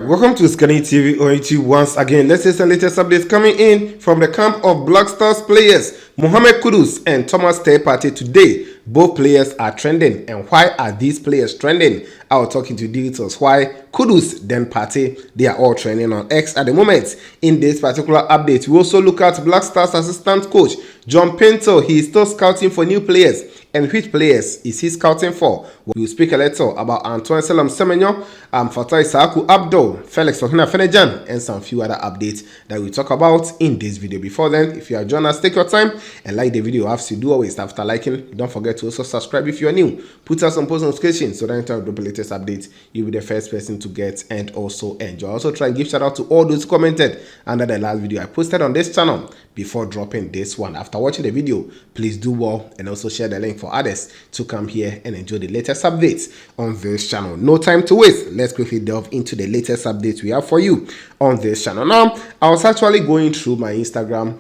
Welcome to Issahaku TV on YouTube once again. Let's see some latest updates coming in from the camp of Black Stars players Mohamed Kudus and Thomas Partey today. Both players are trending, and why are these players trending? I will talk into details why Kudus then Partey, they are all trending on X at the moment. In this particular update, we also look at Black Stars assistant coach John Pinto. He is still scouting for new players. And which players is he scouting for? We will speak a little about Anto Salami, Issahaku, Abdul, Felix Ohina-Fenejan, and some few other updates that we talk about in this video. Before then, if you are joining us, take your time and like the video. As you do always, after liking, don't forget to also subscribe if you are new. Put us on post notifications so that anytime we drop the latest updates, you'll be the first person to get and also enjoy. Also try and give shout out to all those who commented under the last video I posted on this channel before dropping this one. After watching the video, please do well and also share the link for others to come here and enjoy the latest updates on this channel. No time to waste. Let's quickly delve into the latest updates we have for you on this channel. Now, I was actually going through my Instagram,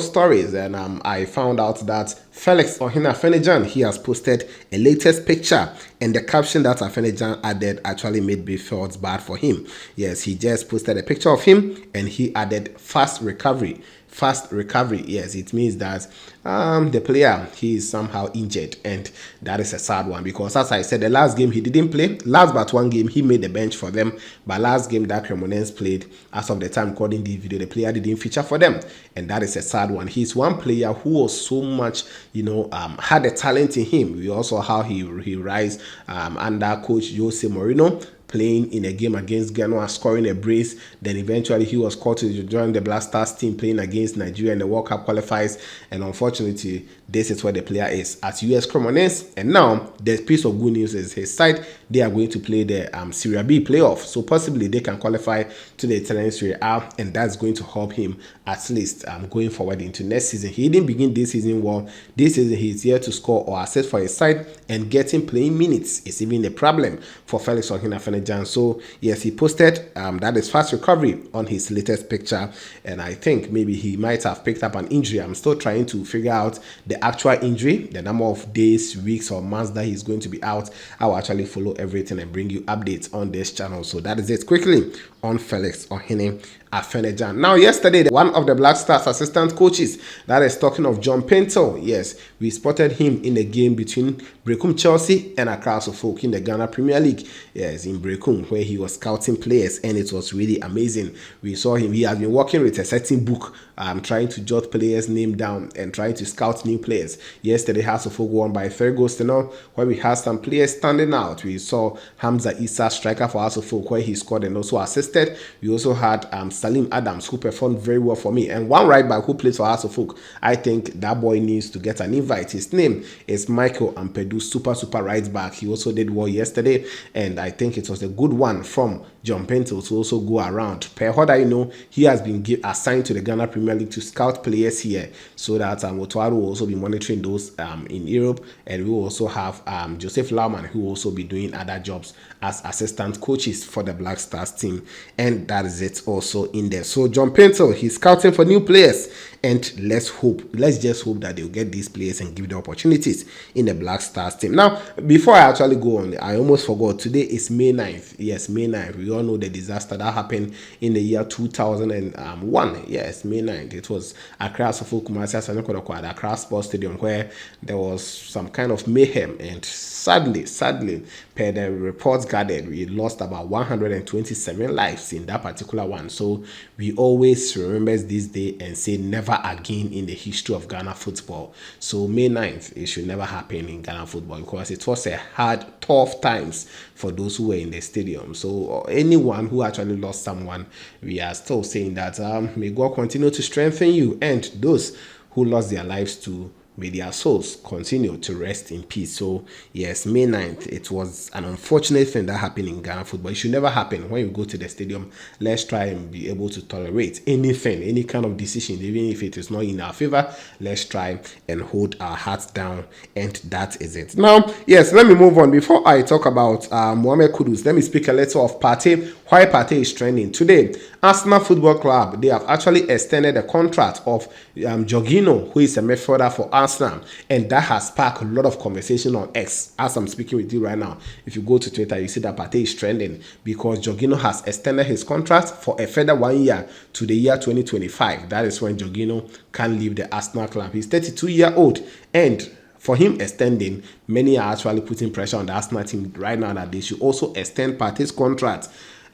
stories, and I found out that Felix Ohina-Fenejan, he has posted a latest picture, and the caption that Fenejan added actually made me feel bad for him. Yes, he just posted a picture of him and he added fast recovery. Fast recovery, yes, it means that the player, he is somehow injured, and that is a sad one because, as I said, the last game he didn't play. Last but one game he made the bench for them, but last game that Cremonese played, as of the time recording the video, the player didn't feature for them, and that is a sad one. He's one player who was so much, had a talent in him. We also how he rise under coach Jose Mourinho, playing in a game against Ghana, scoring a brace. Then eventually he was called to join the Black Stars team playing against Nigeria in the World Cup qualifiers. And unfortunately, this is where the player is at US Cremonese. And now the piece of good news is his side, they are going to play the Serie B playoff. So possibly they can qualify to the Italian Serie A, and that's going to help him at least going forward into next season. He didn't begin this season well. This season he's here to score or assist for his side, and getting playing minutes is even a problem for Felix Ohina-Fenejan. So yes, he posted that is fast recovery on his latest picture, and I think maybe he might have picked up an injury. I'm still trying to figure out the actual injury, the number of days, weeks, or months that he's going to be out. I will actually follow everything and bring you updates on this channel. So that is it quickly on Felix Ohina-Fenejan. Now, yesterday, one of the Black Stars assistant coaches, that is talking of John Pinto, yes, we spotted him in the game between Brekum Chelsea and Accra Folk in the Ghana Premier League. Yes, in Brekum, where he was scouting players, and it was really amazing. We saw him. He has been working with a certain book, trying to jot players' name down and trying to scout new players. Yesterday, House of Folk won by 3 goals to 0, where we had some players standing out. We saw Hamza Issa, striker for House of Folk, where he scored and also assisted. We also had Salim Adams, who performed very well for me, and one right back who plays for House of Folk. I think that boy needs to get an invite. His name is Michael Ampedu, super right back. He also did well yesterday, and I think it was a good one from John Pinto to also go around. Per what I know, he has been assigned to the Ghana Premier League to scout players here, so that Otuaro will also be monitoring those in Europe, and we will also have Joseph Lauman, who will also be doing other jobs as assistant coaches for the Black Stars team, and that is it also in there. So John Pinto, he's scouting for new players, and let's just hope that they'll get these players and give the opportunities in the Black Stars team. Now, before I actually go on, I almost forgot, today is May 9th. Yes, May 9th. We all know the disaster that happened in the year 2001. Yes, May 9th. It was Accra Kumasi at Accra Sports Stadium, where there was some kind of mayhem, and sadly, per the reports gathered, we lost about 127 lives in that particular one. So we always remember this day and say never again in the history of Ghana football. So May 9th, it should never happen in Ghana football, because it was a hard, tough times for those who were in the stadium. So anyone who actually lost someone, we are still saying that may God continue to strengthen you, and those who lost their lives too, may their souls continue to rest in peace. So yes, May 9th, it was an unfortunate thing that happened in Ghana football. It should never happen. When you go to the stadium, let's try and be able to tolerate anything, any kind of decision, even if it is not in our favor. Let's try and hold our hearts down, and that is it. Now, yes, let me move on. Before I talk about Mohamed Kudus, let me speak a little of Partey. Why Partey is trending today. Arsenal Football Club, they have actually extended the contract of Jorginho, who is a midfielder for Arsenal Arsenal, and that has sparked a lot of conversation on X as I'm speaking with you right now. If you go to Twitter, you see that Partey is trending because Jorginho has extended his contract for a further 1 year to the year 2025. That is when Jorginho can leave the Arsenal club. He's 32-year-old, and for him extending, many are actually putting pressure on the Arsenal team right now that they should also extend Partey's contract.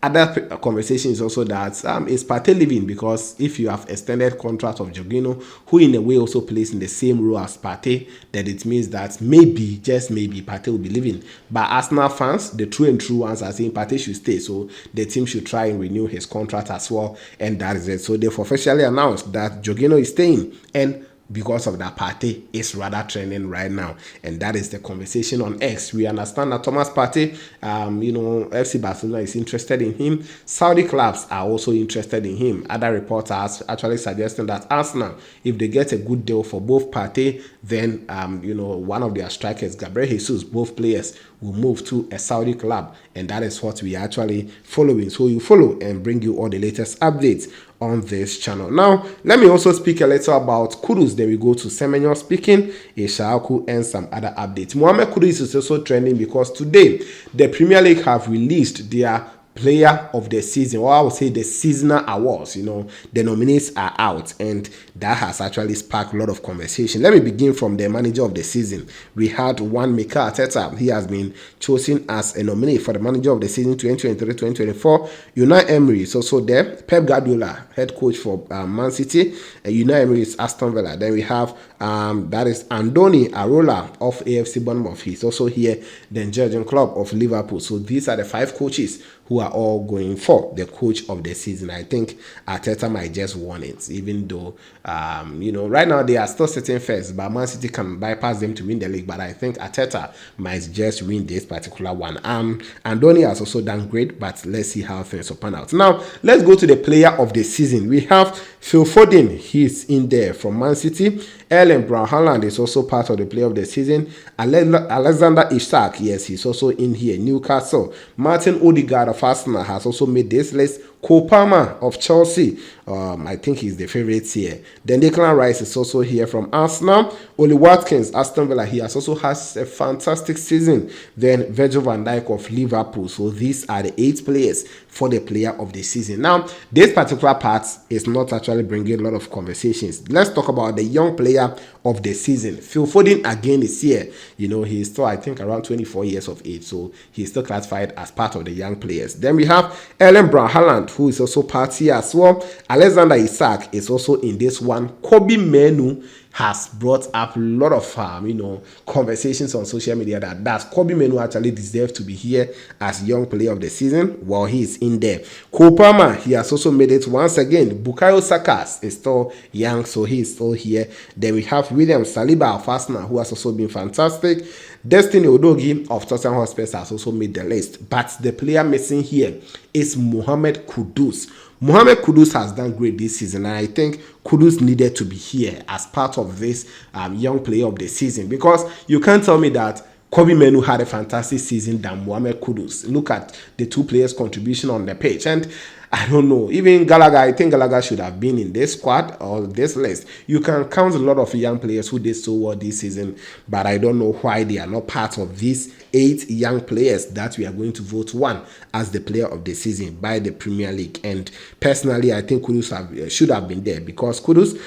Other conversation is also that is Partey leaving, because if you have extended contract of Jorginho, who in a way also plays in the same role as Partey, then it means that maybe, just maybe, Partey will be leaving. But Arsenal fans, the true and true ones, are saying Partey should stay, so the team should try and renew his contract as well, and that is it. So they've officially announced that Jorginho is staying, and because of that, Partey is rather trending right now, and that is the conversation on X. We understand that Thomas Partey, FC Barcelona is interested in him. Saudi clubs are also interested in him. Other reports are actually suggesting that Arsenal, if they get a good deal for both Partey, then one of their strikers, Gabriel Jesus, both players will move to a Saudi club, and that is what we are actually following. So you follow and bring you all the latest updates on this channel. Now, let me also speak a little about Kudus. Then we go to Semenyo speaking, Issahaku, and some other updates. Mohamed Kudus is also trending because today the Premier League have released their player of the season, or I would say the seasonal awards. The nominees are out, and that has actually sparked a lot of conversation. Let me begin from the manager of the season. We had one Mikel Arteta. He has been chosen as a nominee for the manager of the season 2023-2024. Unai Emery is also there. Pep Guardiola, head coach for Man City. Unai Emery is Aston Villa. Then we have that is Andoni Arola of AFC Bournemouth. He's also here. Then Jurgen Klopp of Liverpool. So these are the 5 coaches who are all going for the coach of the season. I think Arteta might just won it, even though, right now they are still sitting first, but Man City can bypass them to win the league. But I think Arteta might just win this particular one. Andoni has also done great, but let's see how things will pan out. Now, let's go to the player of the season. We have Phil Foden. He's in there from Man City. Erling Braut Haaland is also part of the player of the season. Alexander Isak, yes, he's also in here. Newcastle. Martin Odegaard of Arsenal has also made this list. Cole Palmer of Chelsea, I think he's the favorite here. Then Declan Rice is also here from Arsenal. Oli Watkins, Aston Villa, he has also has a fantastic season. Then Virgil van Dijk of Liverpool. So these are the 8 players for the player of the season. Now, this particular part is not actually bringing a lot of conversations. Let's talk about the young player of the season. Phil Foden again is here. He's still, I think, around 24 years of age, so he's still classified as part of the young players. Then we have Erling Braut Haaland, who is also part here as well. Alexander Isak is also in this one. Kobe Menu has brought up a lot of conversations on social media that Kobe Menu actually deserves to be here as young player of the season. While he is in there, Cole Palmer, he has also made it once again. Bukayo Saka is still young, so he is still here. Then we have William Saliba of Arsenal, who has also been fantastic. Destiny Udogie of Tottenham Hotspur has also made the list, but the player missing here is Mohamed Kudus. Mohamed Kudus has done great this season, and I think Kudus needed to be here as part of this young player of the season, because you can't tell me that Kobe Menu had a fantastic season than Mohamed Kudus. Look at the 2 players' contribution on the pitch, and I don't know. Even Gallagher, I think Gallagher should have been in this squad or this list. You can count a lot of young players who did so well this season, but I don't know why they are not part of these 8 young players that we are going to vote one as the player of the season by the Premier League. And personally, I think Kudus should have been there, because Kudus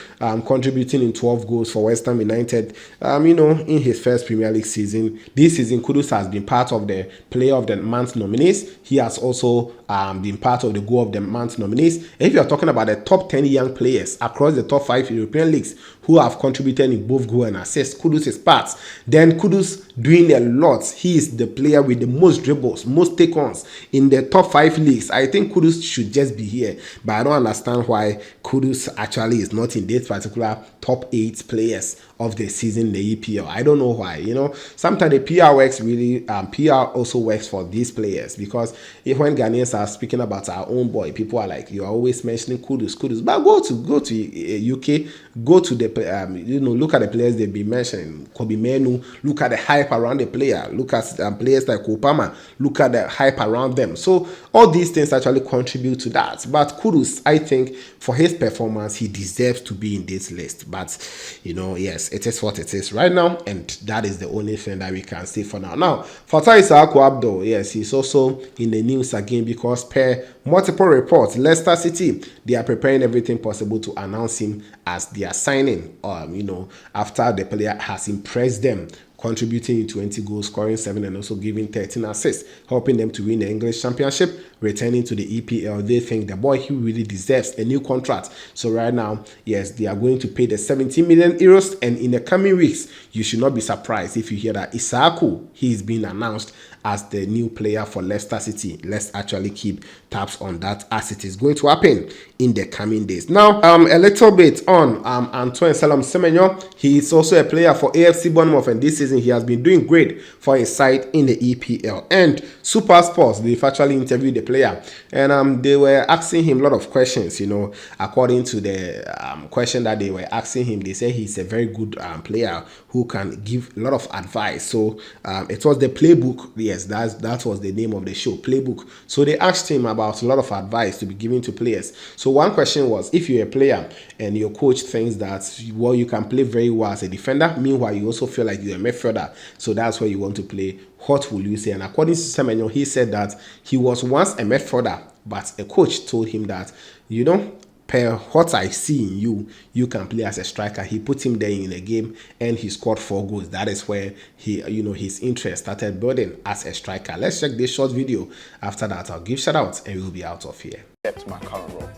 contributing in 12 goals for West Ham United, in his first Premier League season. This season, Kudus has been part of the Player of the Month nominees. He has also been part of the Goal of the Month nominees. If you are talking about the top 10 young players across the top 5 European leagues who have contributed in both goal and assist, Kudus is part. Then Kudus doing a lot. He is the player with the most dribbles, most take-ons in the top 5 leagues. I think Kudus should just be here, but I don't understand why Kudus actually is not in this particular top 8 players of the season in the EPL. I don't know why. Sometimes the PR works really. PR also works for these players, because when Ghanaians are speaking about our own boy, people are like, you are always mentioning Kudus. But go to UK, go to the look at the players they've been mentioning. Kobe Menu, look at the hype around the player. Look at players like Kopama, look at the hype around them. So all these things actually contribute to that. But Kudus, I think for his performance, he deserves to be in this list. But yes, it is what it is right now, and that is the only thing that we can say for now. Now, for Issahaku, yes, he's also in the news again because per multiple reports, Leicester City, they are preparing everything possible to announce him as their signing, after the player has impressed them, contributing in 20 goals, scoring 7, and also giving 13 assists, helping them to win the English Championship, returning to the EPL. They think the boy, he really deserves a new contract. So right now, yes, they are going to pay the 17 million euros, and in the coming weeks, you should not be surprised if you hear that Issahaku, he is being announced as the new player for Leicester City. Let's actually keep tabs on that as it is going to happen in the coming days. Now, a little bit on Anto Salami. He is also a player for AFC Bournemouth, and this season he has been doing great for his side in the EPL. And Super Sports, they've actually interviewed the player, and they were asking him a lot of questions. According to the question that they were asking him, they say he's a very good player who can give a lot of advice. So it was the playbook. Yes, that was the name of the show, Playbook. So they asked him about a lot of advice to be given to players. So one question was, if you're a player and your coach thinks that, well, you can play very well as a defender, meanwhile you also feel like you're a midfielder, so that's where you want to play, what will you say? And according to Semenyo, he said that he was once a midfielder, but a coach told him that, per what I see in you, you can play as a striker. He put him there in a game and he scored 4 goals. That is where his interest started building as a striker. Let's check this short video. After that, I'll give shout outs and we'll be out of here. That's my current role.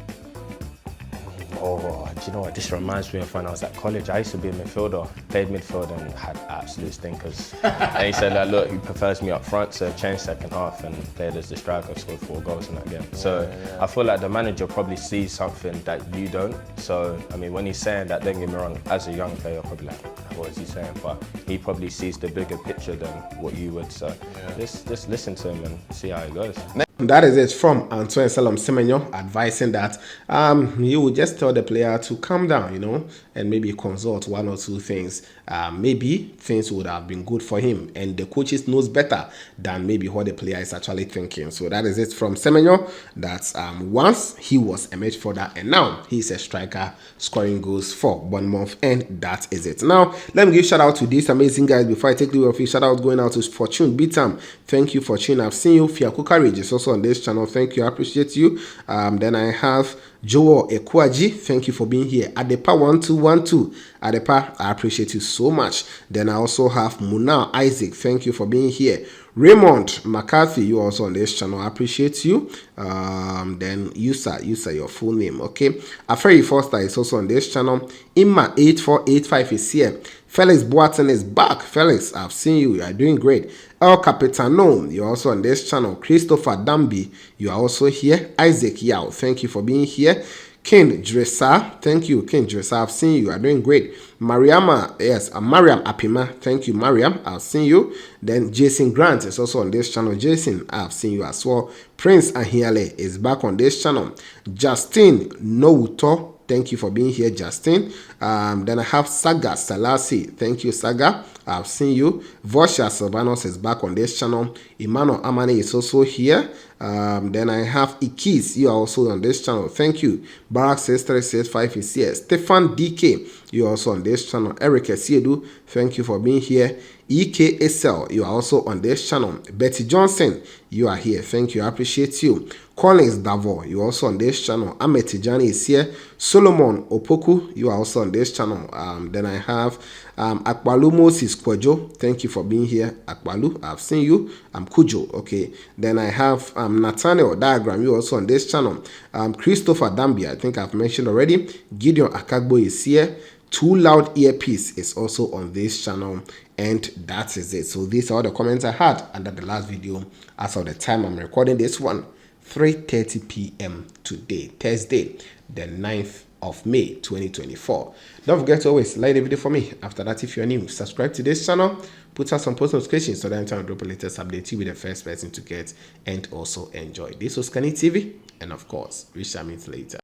Oh, do you know what? This reminds me of when I was at college. I used to be a midfielder, played midfield and had absolute stinkers. And he said that, look, he prefers me up front, so changed second half and played as the striker, scored 4 goals in that game. So I feel like the manager probably sees something that you don't. So, I mean, when he's saying that, don't get me wrong, as a young player, probably like, what is he saying? But he probably sees the bigger picture than what you would. So just listen to him and see how it goes. That is it from Anto Salami, advising that you would just tell the player to calm down, and maybe consult 1 or 2 things. Maybe things would have been good for him, and the coaches knows better than maybe what the player is actually thinking. So that is it from Semenyo, that once he was a midfielder and now he's a striker scoring goals for Bournemouth, and that is it. Now, let me give shout out to these amazing guys before I take the off. Shout out going out to Fortune Bitam. Thank you, Fortune. I've seen you. Fiaku Courage is also on this channel. Thank you. I appreciate you. Then I have Joe Ekwaji, thank you for being here. Adepa1212, Adepa, I appreciate you so much. Then I also have Muna Isaac, thank you for being here. Raymond McCarthy, you also on this channel, I appreciate you. Then Yusa, your full name, okay. Afrey Foster is also on this channel. Imma8485 is here. Felix Boatin is back. Felix, I've seen you. You are doing great. El Capitano, you're also on this channel. Christopher Dambi, you are also here. Isaac Yao, thank you for being here. Ken Dressa, thank you. Ken Dressa, I've seen you. You are doing great. Mariama, yes, Mariam Apima, thank you, Mariam. I've seen you. Then Jason Grant is also on this channel. Jason, I've seen you as well. Prince Ahiale is back on this channel. Justin Nouto, thank you for being here, Justin. Then I have Saga Salasi. Thank you, Saga. I've seen you. Vosha Silvanos is back on this channel. Emmanuel Amane is also here. Then I have Ikis. You are also on this channel. Thank you. Barak 6365 is here. Stefan DK. You are also on this channel. Eric Esiedu. Thank you for being here. EKSL. You are also on this channel. Betty Johnson. You are here. Thank you. I appreciate you. Collins Davo. You are also on this channel. Ahmed Tijani is here. Solomon Opoku. You are also on this channel. Then I have Akbalu Moses Kwejo. Thank you for being here. Akbalu, I've seen you. Kujo. Okay. Then I have Nathaniel Diagram. You also on this channel. Christopher Dambia. I think I've mentioned already. Gideon Akagbo is here. Too Loud Earpiece is also on this channel, and that is it. So these are all the comments I had under the last video as of the time I'm recording this one, 3:30 p.m. today, Thursday, the 9th of May 2024. Don't forget to always like the video for me. After that, if you're new, subscribe to this channel, put out some post notifications so that anytime I drop a latest update, you'll be the first person to get and also enjoy. This was OSIKANI TV, and of course, we shall meet later.